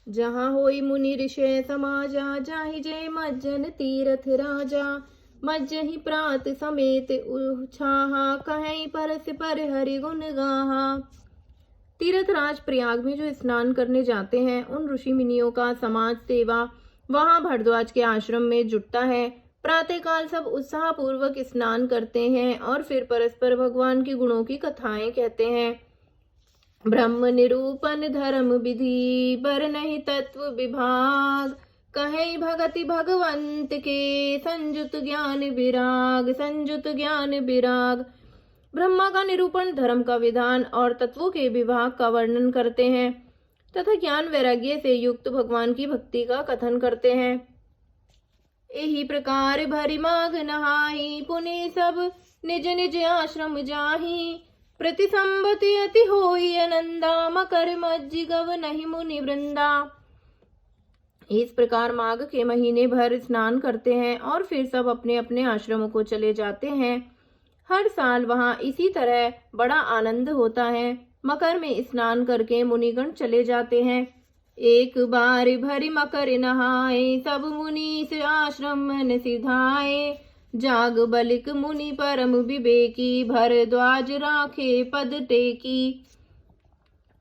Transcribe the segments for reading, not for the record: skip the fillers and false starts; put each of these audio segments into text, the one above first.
जहाँ होई मुनि ऋषि समाजा, जाहि जय मज्जन तीरथ राजा। मज्जहि प्रात समेत उछाहा, कहीं परस पर हरि गुण गाहा। तीर्थराज प्रयाग में जो स्नान करने जाते हैं, उन ऋषि मुनियों का समाज सेवा वहां भरद्वाज के आश्रम में जुटता है। प्रातःकाल सब उत्साह पूर्वक स्नान करते हैं और फिर परस्पर भगवान के गुणों की कथाएं कहते हैं। ब्रह्म निरूपण धर्म विधि, बर नहीं तत्व विभाग। कहीं भगति भगवंत के, संजुत ज्ञान विराग, संजुत ज्ञान विराग। ब्रह्मा का निरूपण, धर्म का विधान और तत्वों के विभाग का वर्णन करते हैं तथा ज्ञान वैराग्य से युक्त भगवान की भक्ति का कथन करते हैं। यही प्रकार भरी माघ नहाई, पुनि सब निज निज आश्रम जाही। प्रति संबति अति होई आनंदा, मकर मज्जि गव नहीं मुनि वृंदा। इस प्रकार माघ के महीने भर स्नान करते हैं और फिर सब अपने अपने आश्रमों को चले जाते हैं। हर साल वहां इसी तरह बड़ा आनंद होता है। मकर में स्नान करके मुनिगण चले जाते हैं। एक बार भरी मकर नहाए, सब मुनि से आश्रम मन सिधाए। जाग बलिक मुनि परम विवेकी, भरद्वाज राखे पद टेकी।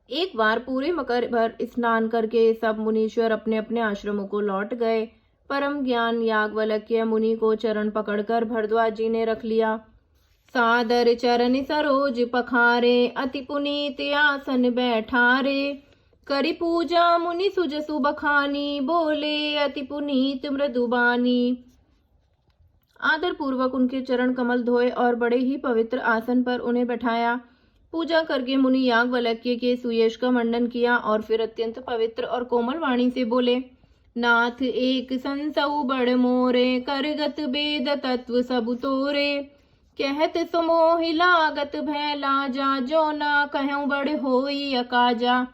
एक बार पूरे मकर भर स्नान करके सब मुनीश्वर अपने अपने आश्रमों को लौट गए। परम ज्ञान याज्ञवल्क्य मुनि को चरण पकड़कर भरद्वाज जी ने रख लिया। सादर चरण सरोज पखारे, अति पुनीत आसन बैठारे। करी पूजा मुनि सुजसु बखानी, बोले अति पुनीत मृदुबानी। आदर पूर्वक उनके चरण कमल धोए और बड़े ही पवित्र आसन पर उन्हें बैठाया। पूजा करके मुनि याज्ञवल्क्य के सुयश का मंडन किया और फिर अत्यंत पवित्र और कोमल वाणी से बोले, नाथ एक संसौ बड़ मोरे, करगत वेद तत्व सब तोरे। कहत समोहि लागत भय लाजा, जो ना कहूँ बड़ होई अकाजा।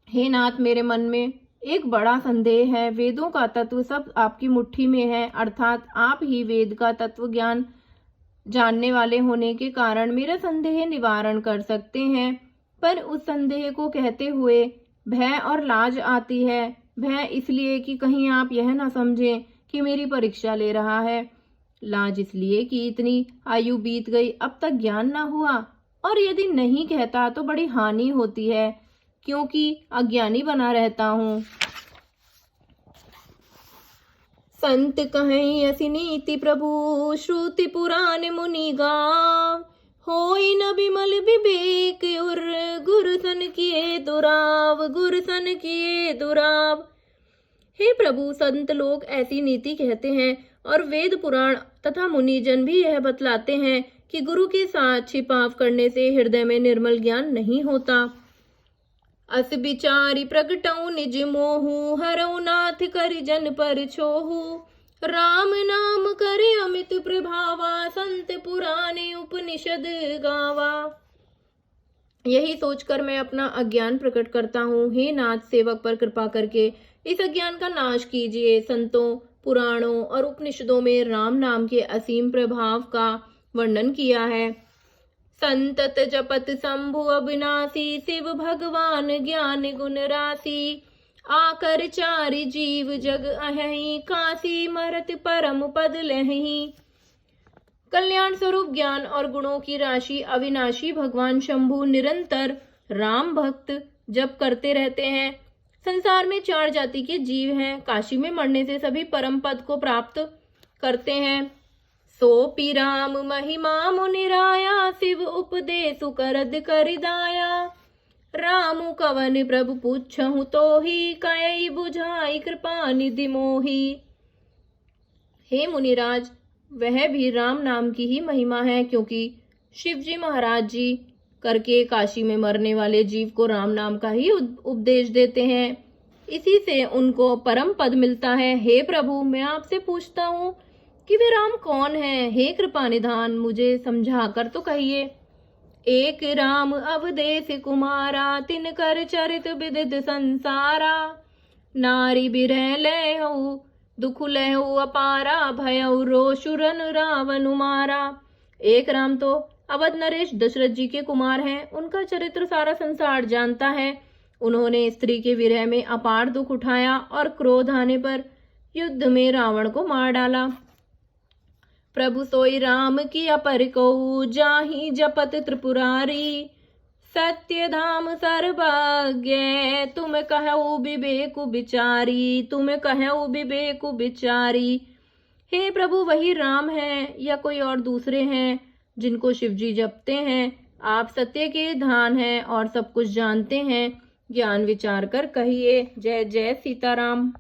हे नाथ, मेरे मन में एक बड़ा संदेह है। वेदों का तत्व सब आपकी मुट्ठी में है, अर्थात आप ही वेद का तत्व ज्ञान जानने वाले होने के कारण मेरा संदेह निवारण कर सकते हैं। पर उस संदेह को कहते हुए भय और लाज आती है। भय इसलिए कि कहीं आप यह ना समझें कि मेरी परीक्षा ले रहा है। लाज इसलिए कि इतनी आयु बीत गई, अब तक ज्ञान ना हुआ, और यदि नहीं कहता तो बड़ी हानि होती है, क्योंकि अज्ञानी बना रहता हूँ। संत कहें असी नीति प्रभु, श्रुति पुराण मुनि गाव। होई न बिमल विवेक उर, गुरु सन किए दुराव, गुरु सन किए दुराव। हे प्रभु, संत लोग ऐसी नीति कहते हैं और वेद पुराण तथा मुनिजन भी यह बतलाते हैं कि गुरु के साथ छिपाव करने से हृदय में निर्मल ज्ञान नहीं होता। अस विचारी प्रगटऊ निज मोहु, हरऊ नाथ करि जन पर छोहु। राम नाम करे अमित प्रभावा, संत पुराने उपनिषद गावा। यही सोचकर मैं अपना अज्ञान प्रकट करता हूँ। हे नाथ, सेवक पर कृपा करके इस अज्ञान का नाश कीजिए। संतों, पुराणों और उपनिषदों में राम नाम के असीम प्रभाव का वर्णन किया है। संतत जपत शंभु अविनाशी, शिव भगवान ज्ञान गुण राशि। आकर चारि जीव जग अहि, काशी मरत परम पद लहि। कल्याण स्वरूप ज्ञान और गुणों की राशि अविनाशी भगवान शंभु निरंतर राम भक्त जप करते रहते हैं। संसार में 4 जाति के जीव हैं। काशी में मरने से सभी परम पद को प्राप्त करते हैं। सो पी राम महिमा मुनिराया, शिव उपदेशु करद करिदाया। रामु कवन प्रभु पूछहु तोहि, कई बुझाई कृपा निधि मोहि। हे मुनिराज, वह भी राम नाम की ही महिमा है, क्योंकि शिव जी महाराज जी करके काशी में मरने वाले जीव को राम नाम का ही उपदेश देते हैं। इसी से उनको परम पद मिलता है। हे प्रभु, मैं आपसे पूछता हूँ कि वे राम कौन है? हे कृपा निधान, मुझे समझा कर तो कहिए। एक राम अवदेश कुमारा, तिन कर चरित विदित संसारा। नारी बिरह लहु दुख लहु अपारा, भयउ रोशुरन रावण मारा। एक राम तो अवध नरेश दशरथ जी के कुमार हैं। उनका चरित्र सारा संसार जानता है। उन्होंने स्त्री के विरह में अपार दुख उठाया और क्रोध आने पर युद्ध में रावण को मार डाला। प्रभु सोई राम की अपर कऊ, जाहि जपत त्रिपुरारी। सत्य धाम सर्वज्ञ, तुम कहऊ विवेक विचारी, तुम कहऊ विवेक विचारी। हे प्रभु, वही राम है या कोई और दूसरे हैं जिनको शिवजी जपते हैं? आप सत्य के धान हैं और सब कुछ जानते हैं। ज्ञान विचार कर कहिए। जय जय सीताराम।